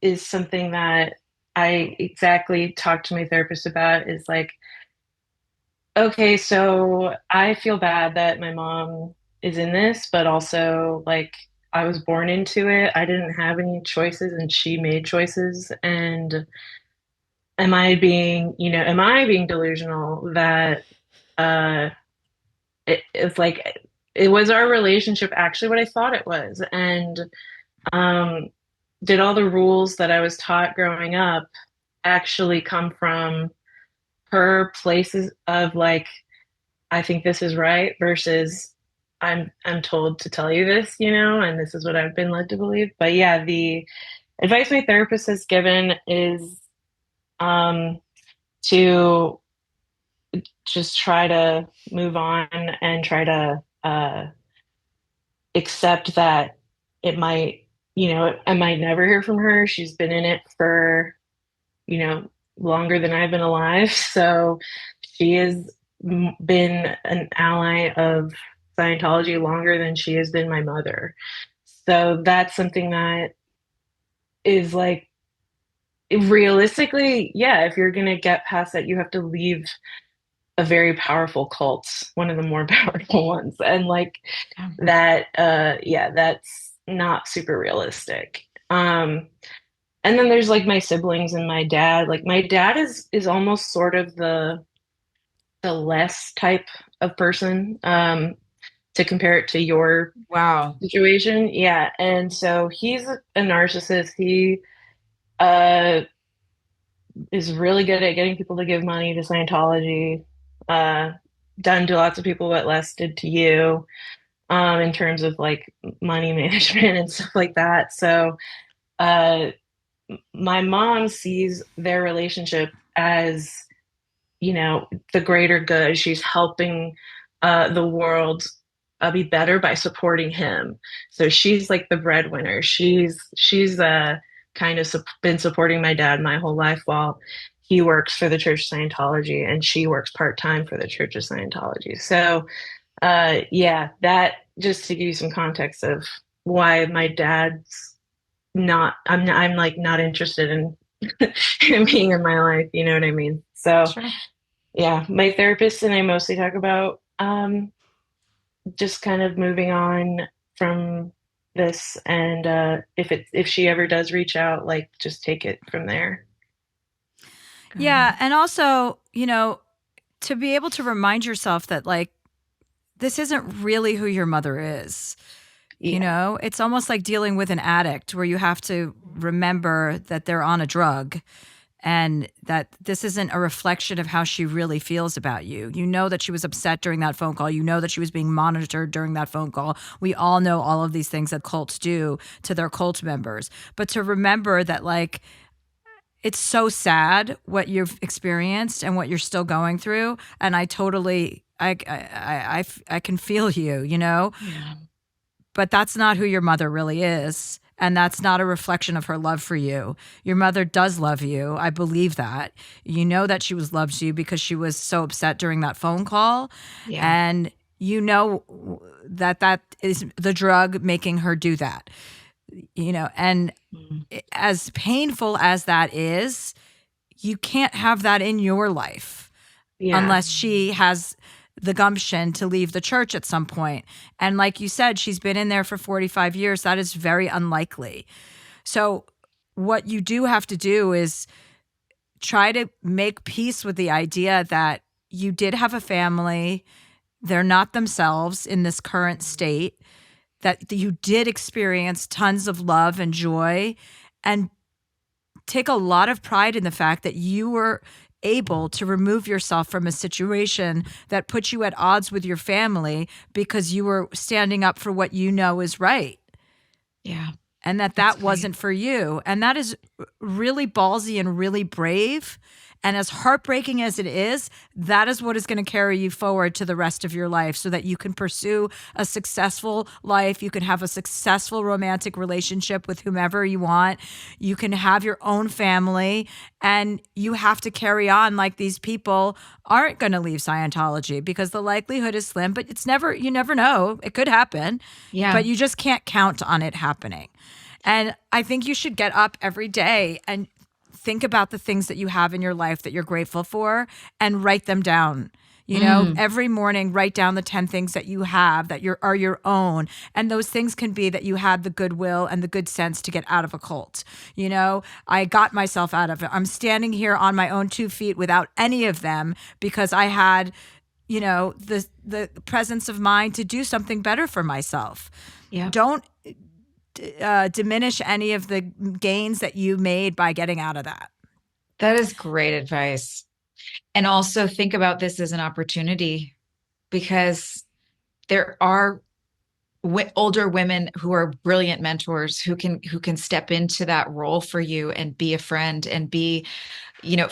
is something that I exactly talked to my therapist about is like, okay, so I feel bad that my mom is in this, but also like I was born into it. I didn't have any choices and she made choices. And am I being delusional that uh it's like it was our relationship actually what I thought it was? And um did all the rules that I was taught growing up actually come from her places of like, I think this is right versus I'm told to tell you this, and this is what I've been led to believe. But yeah, the advice my therapist has given is um to just try to move on and try to accept that it might, I might never hear from her. She's been in it for, you know, longer than I've been alive. So she has been an ally of Scientology longer than she has been my mother. So that's something that is like realistically, yeah, if you're going to get past that, you have to leave a very powerful cult, one of the more powerful ones. And like Yeah. that, yeah, that's not super realistic. And then there's like my siblings and my dad. Like my dad is almost sort of the less type of person, to compare it to your Wow. situation. Yeah. And so he's a narcissist. He uh is really good at getting people to give money to Scientology. Uh done to lots of people what Les did to you, in terms of like money management and stuff like that. So uh my mom sees their relationship as, the greater good. She's helping the world be better by supporting him. So she's like the breadwinner. She's kind of been supporting my dad my whole life while he works for the Church of Scientology and she works part time for the Church of Scientology. So yeah, that just to give you some context of why my dad's I'm like not interested in him being in my life, you know what I mean? So Sure. yeah, my therapist and I mostly talk about just kind of moving on from this and if she ever does reach out, like just take it from there. Got Yeah. it. And also, to be able to remind yourself that, like, this isn't really who your mother is. Yeah. It's almost like dealing with an addict where you have to remember that they're on a drug and that this isn't a reflection of how she really feels about you. You know that she was upset during that phone call. You know that she was being monitored during that phone call. We all know all of these things that cults do to their cult members. But to remember that, like, it's so sad what you've experienced and what you're still going through. And I totally, I can feel you, you know, Yeah. but that's not who your mother really is. And that's not a reflection of her love for you. Your mother does love you. I believe that. You know that she was loved you because she was so upset during that phone call. Yeah. And you know that that is the drug making her do that. You know, and as painful as that is, you can't have that in your life Yeah. unless she has the gumption to leave the church at some point. And like you said, she's been in there for 45 years. That is very unlikely. So what you do have to do is try to make peace with the idea that you did have a family. They're not themselves in this current state, that you did experience tons of love and joy, and take a lot of pride in the fact that you were able to remove yourself from a situation that put you at odds with your family because you were standing up for what you know is right. Yeah. And that That's wasn't for you. And that is really ballsy and really brave. And as heartbreaking as it is, that is what is going to carry you forward to the rest of your life so that you can pursue a successful life. You can have a successful romantic relationship with whomever you want. You can have your own family, and you have to carry on like these people aren't going to leave Scientology, because the likelihood is slim, but you never know. It could happen, Yeah. but you just can't count on it happening. And I think you should get up every day and think about the things that you have in your life that you're grateful for and write them down. You know, every morning, write down the 10 things that you have that are your own. And those things can be that you had the goodwill and the good sense to get out of a cult. You know, I got myself out of it. I'm standing here on my own 2 feet without any of them because I had, you know, the presence of mind to do something better for myself. Yeah. Don't diminish any of the gains that you made by getting out of that. That is great advice. And also think about this as an opportunity, because there are older women who are brilliant mentors who can step into that role for you and be a friend and be, you know,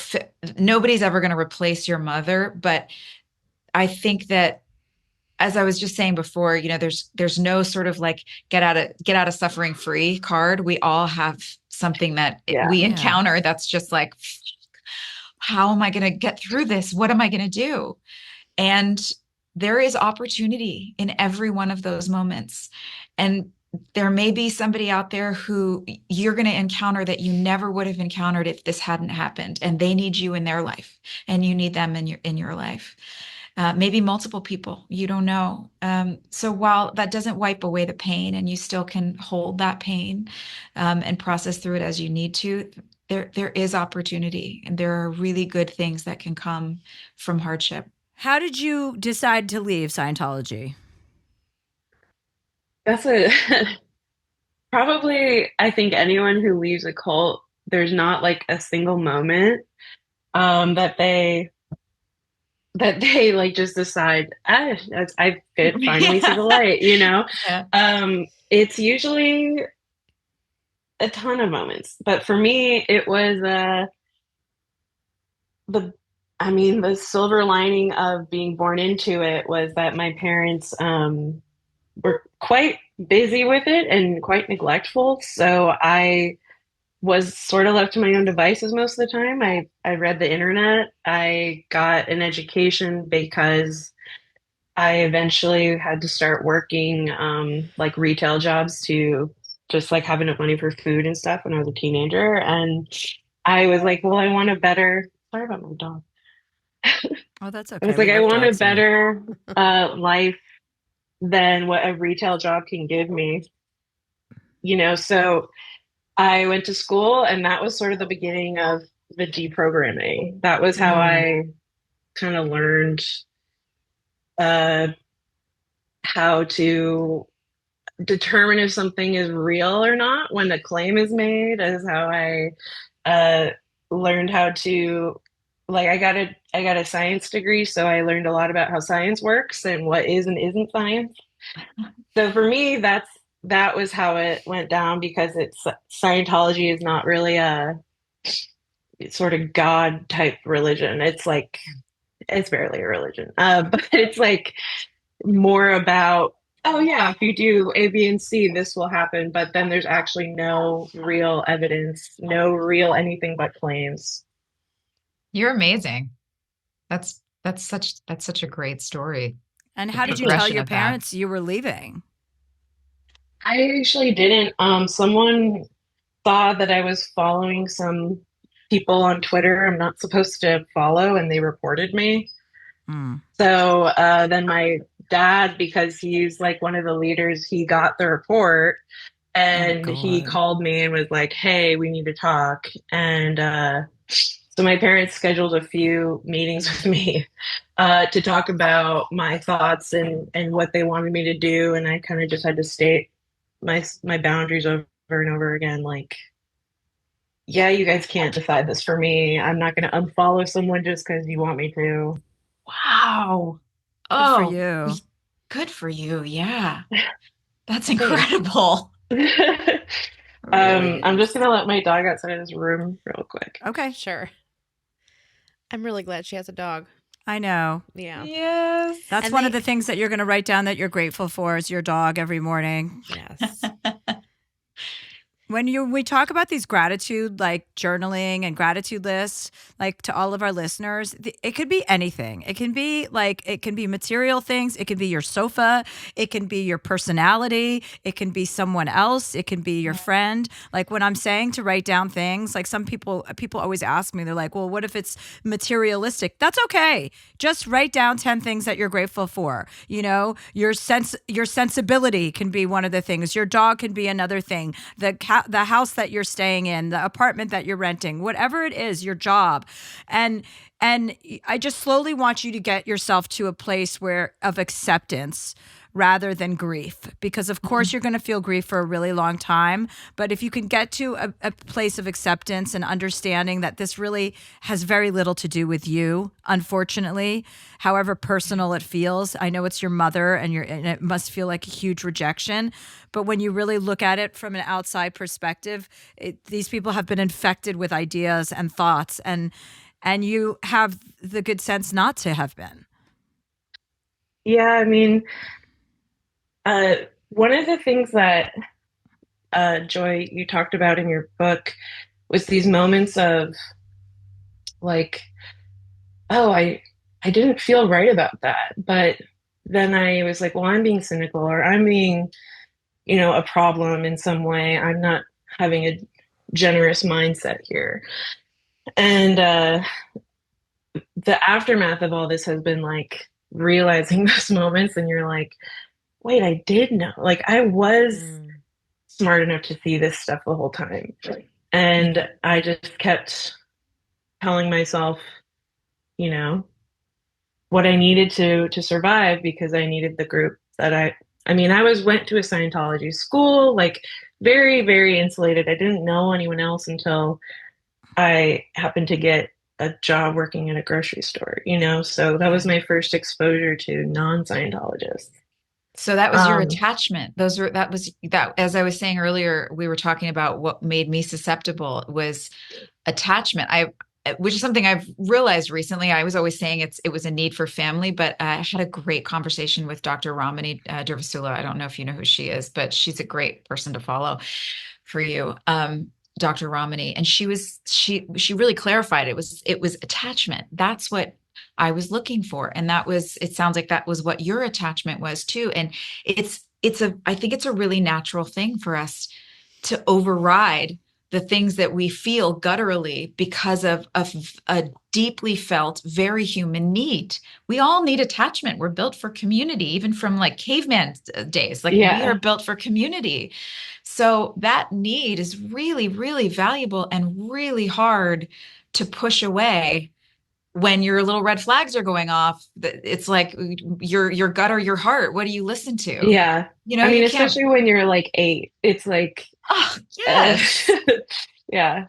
nobody's ever going to replace your mother. But I think that, as I was just saying before, you know, there's no sort of like get out of suffering free card. We all have something that Yeah. we encounter that's just like, how am I going to get through this? What am I going to do? And there is opportunity in every one of those moments. And there may be somebody out there who you're going to encounter that you never would have encountered if this hadn't happened, and they need you in their life, and you need them in your life. Maybe multiple people, you don't know. So while that doesn't wipe away the pain, and you still can hold that pain and process through it as you need to, there is opportunity, and there are really good things that can come from hardship. How did you decide to leave Scientology? That's a probably, I think anyone who leaves a cult, there's not like a single moment that they like just decide, I fit finally to the light, you know? Yeah. It's usually a ton of moments, but for me, it was the silver lining of being born into it was that my parents were quite busy with it and quite neglectful. So I was sort of left to my own devices most of the time. I read the internet. I got an education because I eventually had to start working like retail jobs to just like have enough money for food and stuff when I was a teenager. And I was like, well, I want a better, sorry about my dog. Oh, that's okay. I was like, We I love want a dogs here. better life than what a retail job can give me. You know, so I went to school, and that was sort of the beginning of the deprogramming. That was how I kind of learned uh, how to determine if something is real or not when a claim is made, is how I learned how to like I got a science degree, so I learned a lot about how science works and what is and isn't science. So for me, that was how it went down because it's Scientology is not really a sort of God type religion. It's like it's barely a religion, but it's like more about, oh yeah, if you do A, B, and C, this will happen. But then there's actually no real evidence, no real anything but claims. You're amazing. That's such a great story. And The how did you tell progression your of that. parents you were leaving? I actually didn't. Someone saw that I was following some people on Twitter I'm not supposed to follow, and they reported me. Mm. So then my dad, because he's like one of the leaders, he got the report Oh and he God. called me and was like, "Hey, we need to talk." And so my parents scheduled a few meetings with me to talk about my thoughts and what they wanted me to do. And I kind of just had to state my boundaries over and over again, like, yeah, you guys can't decide this for me. I'm not going to unfollow someone just because you want me to. Wow. Good for Oh, you. good for you. Yeah. That's Thanks. incredible. Really I'm is. just gonna let my dog outside his room real quick. Okay. Sure. I'm really glad she has a dog. I know. Yeah. Yes. That's And one of they- the things that you're going to write down that you're grateful for is your dog every morning. Yes. When we talk about these gratitude, like journaling and gratitude lists, like to all of our listeners, it could be anything. It can be material things. It can be your sofa. It can be your personality. It can be someone else. It can be your friend. Like when I'm saying to write down things, like some people always ask me, they're like, well, what if it's materialistic? That's okay. Just write down 10 things that you're grateful for. You know, your sensibility can be one of the things. Your dog can be another thing. The house that you're staying in, the apartment that you're renting, whatever it is, your job. And I just slowly want you to get yourself to a place of acceptance rather than grief, because of course you're going to feel grief for a really long time. But if you can get to a place of acceptance and understanding that this really has very little to do with you, unfortunately, however personal it feels. I know it's your mother and it must feel like a huge rejection. But when you really look at it from an outside perspective, these people have been infected with ideas and thoughts, and you have the good sense not to have been. Yeah, I mean, uh, one of the things that Joy, you talked about in your book was these moments of like, oh, I didn't feel right about that, but then I was like, well, I'm being cynical, or I'm being, a problem in some way. I'm not having a generous mindset here. And the aftermath of all this has been like realizing those moments, and you're like, wait, I did know. Like I was smart enough to see this stuff the whole time. And I just kept telling myself, what I needed to survive, because I needed the group that I went to a Scientology school, like very, very insulated. I didn't know anyone else until I happened to get a job working at a grocery store, so that was my first exposure to non-Scientologists. So that was your attachment. That, as I was saying earlier, we were talking about what made me susceptible was attachment. Which is something I've realized recently. I was always saying it was a need for family, but I had a great conversation with Dr. Ramani Durvasula. I don't know if you know who she is, but she's a great person to follow for you. Dr. Ramani. And she really clarified it was attachment. That's what I was looking for. And it sounds like that was what your attachment was too. And I think it's a really natural thing for us to override the things that we feel gutturally because of a deeply felt, very human need. We all need attachment. We're built for community, even from like caveman days. Like we are built for community. So that need is really, really valuable and really hard to push away when your little red flags are going off. It's like your gut or your heart. What do you listen to? Yeah. I mean, especially when you're like 8, it's like, oh, yes. yeah.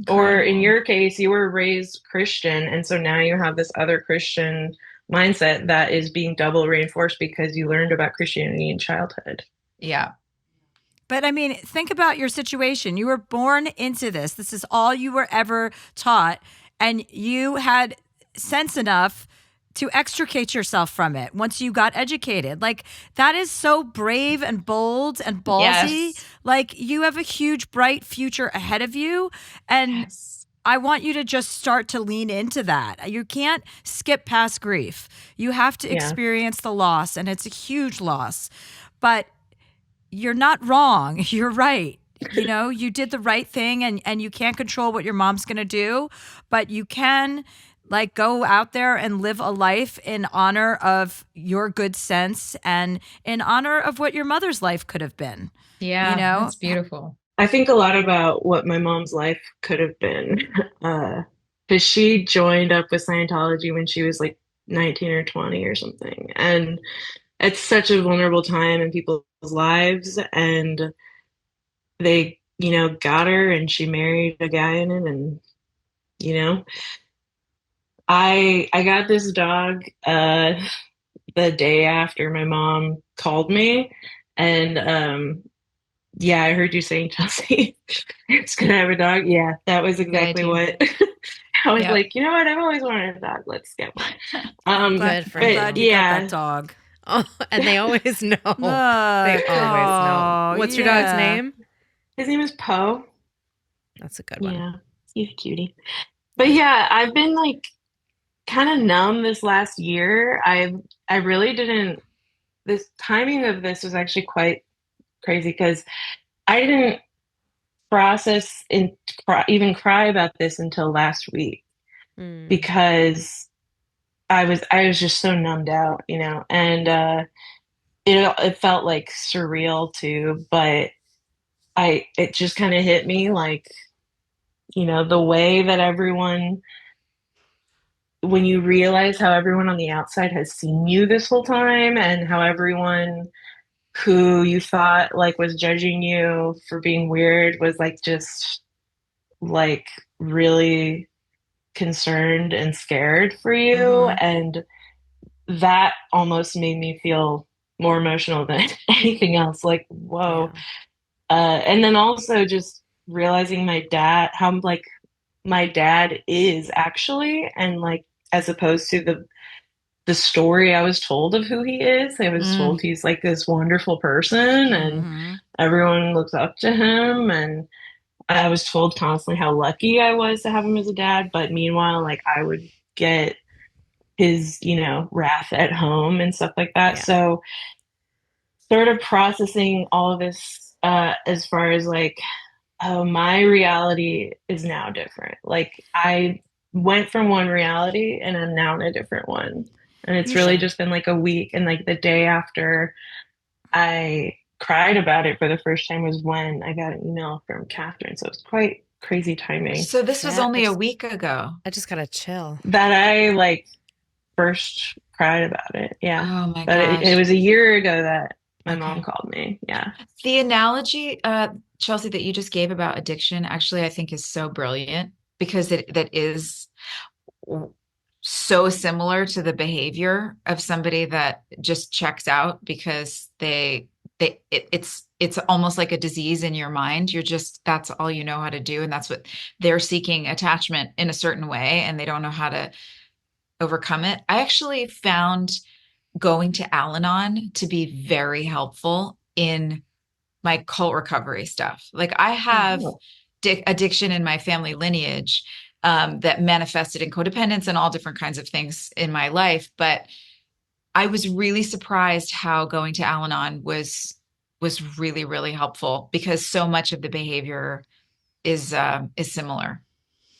Or in Incredible. your case, you were raised Christian, and so now you have this other Christian mindset that is being double reinforced because you learned about Christianity in childhood. Yeah. But I mean, think about your situation. You were born into this. This is all you were ever taught. And you had sense enough to extricate yourself from it once you got educated. Like, that is so brave and bold and ballsy. Yes. Like, you have a huge, bright future ahead of you. And Yes. I want you to just start to lean into that. You can't skip past grief. You have to Yeah. experience the loss, and it's a huge loss. But you're not wrong. You're right. You know, you did the right thing, and you can't control what your mom's going to do, but you can like go out there and live a life in honor of your good sense and in honor of what your mother's life could have been. You Yeah, know? that's beautiful. I think a lot about what my mom's life could have been. Because she joined up with Scientology when she was like 19 or 20 or something. And it's such a vulnerable time in people's lives. And they, got her and she married a guy in it. And, you know, I got this dog the day after my mom called me. And yeah, I heard you saying, Chelsea, it's gonna have a dog. Yeah, that was Good exactly idea. what I was Yep. like, you know what? I've always wanted a dog. Let's get one. I'm Um, Good for I'm you. glad but you got that yeah, dog. Oh, and they always know. Look. They always know. Oh, What's your dog's yeah. name? his name is Poe. That's a good one. Yeah, he's a cutie. But yeah, I've been like kind of numb this last year. I really didn't. This timing of this was actually quite crazy because I didn't process and even cry about this until last week Mm. because I was just so numbed out, and it felt like surreal too, but it just kind of hit me like, the way that everyone when you realize how everyone on the outside has seen you this whole time and how everyone who you thought like was judging you for being weird was like just like really concerned and scared for you. Mm-hmm. And that almost made me feel more emotional than anything else. Like, whoa. Yeah. And then also just realizing how like my dad is actually, and like as opposed to the story I was told of who he is. I was Mm. told he's like this wonderful person and Mm-hmm. everyone looks up to him. And I was told constantly how lucky I was to have him as a dad. But meanwhile, like I would get his, wrath at home and stuff like that. Yeah. So sort of processing all of this as far as like, oh, my reality is now different. Like I went from one reality and I'm now in a different one. And it's You really should. just been like a week. And like the day after I cried about it for the first time was when I got an email from Catherine. So it's quite crazy timing So this was That only a is- week ago. I just got a chill. that I like first cried about it. Yeah. Oh my But it gosh. was a year ago that my mom Okay. called me. Yeah. The analogy, Chelsea, that you just gave about addiction, actually, I think is so brilliant because that is so similar to the behavior of somebody that just checks out because it's almost like a disease in your mind. That's all you know how to do, and that's what they're seeking attachment in a certain way, and they don't know how to overcome it. I actually found going to Al-Anon to be very helpful in my cult recovery stuff. Like I have Oh, addiction in my family lineage that manifested in codependence and all different kinds of things in my life. But I was really surprised how going to Al-Anon was really, really helpful because so much of the behavior is similar.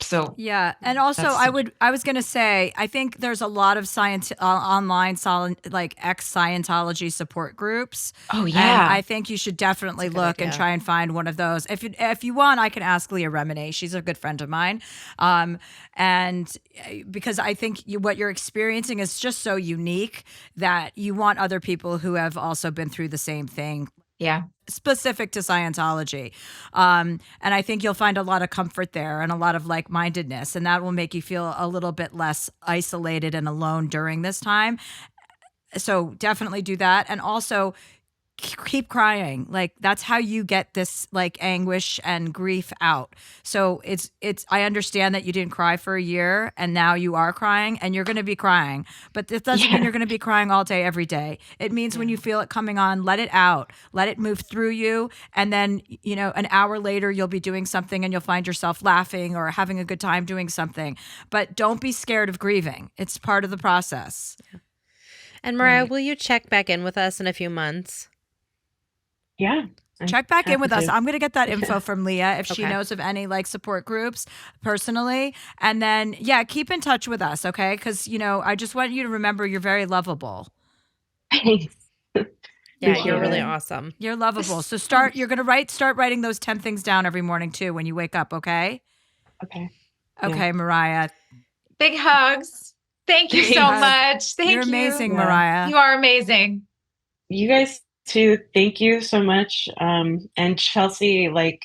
So Yeah, and also that's I was going to say I think there's a lot of science online like ex Scientology support groups, oh and yeah. I think you should definitely good look and idea. try and find one of those. If you want, I can ask Leah Remini. She's a good friend of mine, and because I think what you're experiencing is just so unique that you want other people who have also been through the same thing. Yeah. specific to Scientology. And I think you'll find a lot of comfort there and a lot of like-mindedness, and that will make you feel a little bit less isolated and alone during this time. So definitely do that. And also keep crying. Like, that's how you get this like anguish and grief out. So it's I understand that you didn't cry for a year and now you are crying and you're going to be crying, but this doesn't mean you're going to be crying all day every day. It means when you feel it coming on, let it out, let it move through you, and then an hour later you'll be doing something and you'll find yourself laughing or having a good time doing something. But don't be scared of grieving. It's part of the process. And Mariah, will you check back in with us in a few months? Yeah. Check back in with us. to. I'm going to get that info from Leah if she Okay. knows of any like support groups personally. And then, keep in touch with us, okay? Because, I just want you to remember you're very lovable. Thanks. Yeah, Appreciate you're really it. awesome. You're lovable. So you're going to start writing those 10 things down every morning too when you wake up, okay? Okay. Okay, Mariah. Big hugs. Thank you so Thanks. much. Thank You're you. amazing, Yeah. Mariah. You are amazing. You guys too. Thank you so much. And Chelsea, like,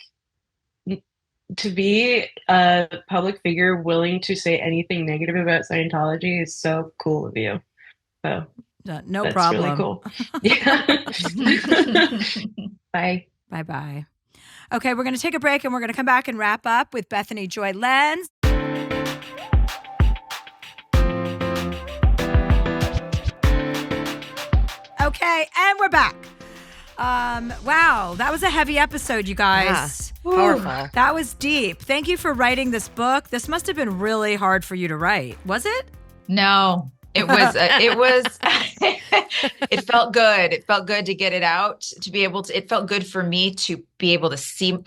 to be a public figure willing to say anything negative about Scientology is so cool of you. So No that's problem. really cool. Yeah. Bye. Bye-bye. Okay, we're going to take a break and we're going to come back and wrap up with Bethany Joy Lenz. Okay, and we're back. Wow, that was a heavy episode, you guys. Yeah, powerful. That was deep. Thank you for writing this book. This must have been really hard for you to write. Was it? No, it was, it felt good. It felt good to get it out, to be able to, it felt good for me to be able to see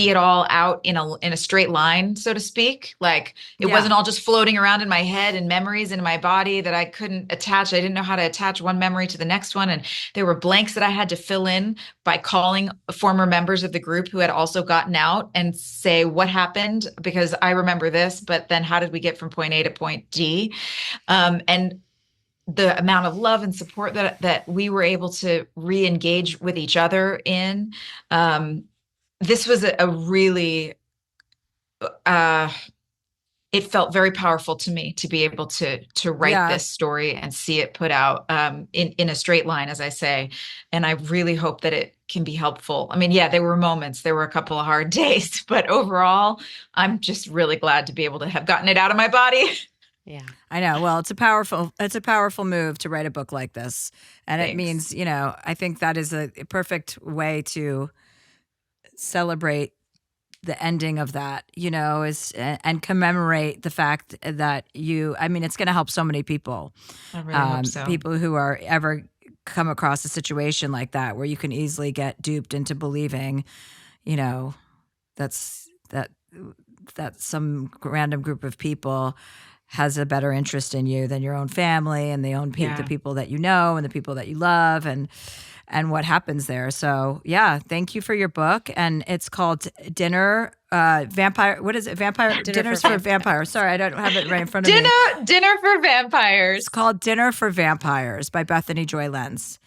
it all out in a straight line, so to speak. Like it wasn't all just floating around in my head and memories in my body that I couldn't attach. I didn't know how to attach one memory to the next one. And there were blanks that I had to fill in by calling former members of the group who had also gotten out and say what happened, because I remember this, but then how did we get from point A to point D? And the amount of love and support that we were able to re-engage with each other in. This was a really, it felt very powerful to me to be able to write this story and see it put out in a straight line, as I say. And I really hope that it can be helpful. I mean, there were moments, there were a couple of hard days, but overall, I'm just really glad to be able to have gotten it out of my body. Yeah. I know. Well, it's a powerful move to write a book like this. And Thanks. It means, I think that is a perfect way to celebrate the ending of that, and commemorate the fact that it's going to help so many people. I really hope so. People who are ever come across a situation like that, where you can easily get duped into believing, that some random group of people has a better interest in you than your own family and the people that you know and the people that you love and what happens there. So thank you for your book. And it's called Dinner Vampire. What is it? Dinners for Vampires. Sorry, I don't have it right in front of me. Dinner for Vampires. It's called Dinner for Vampires by Bethany Joy Lenz.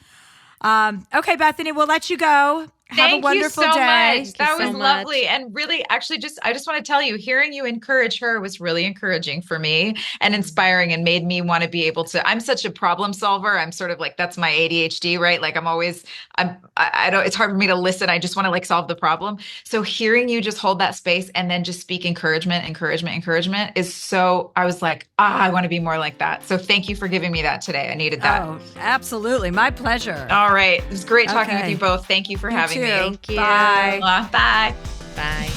Okay, Bethany, we'll let you go. Have a wonderful day. Thank you so much. That was so lovely. And really, actually, I just want to tell you, hearing you encourage her was really encouraging for me and inspiring, and made me want to be able to, I'm such a problem solver. I'm sort of like, that's my ADHD, right? Like I don't, it's hard for me to listen. I just want to like solve the problem. So hearing you just hold that space and then just speak encouragement is so, I was like, I want to be more like that. So thank you for giving me that today. I needed that. Oh, absolutely. My pleasure. All right. It was great talking with Okay. you both. Thank you for having me. Thank you. Bye. Bye. Bye.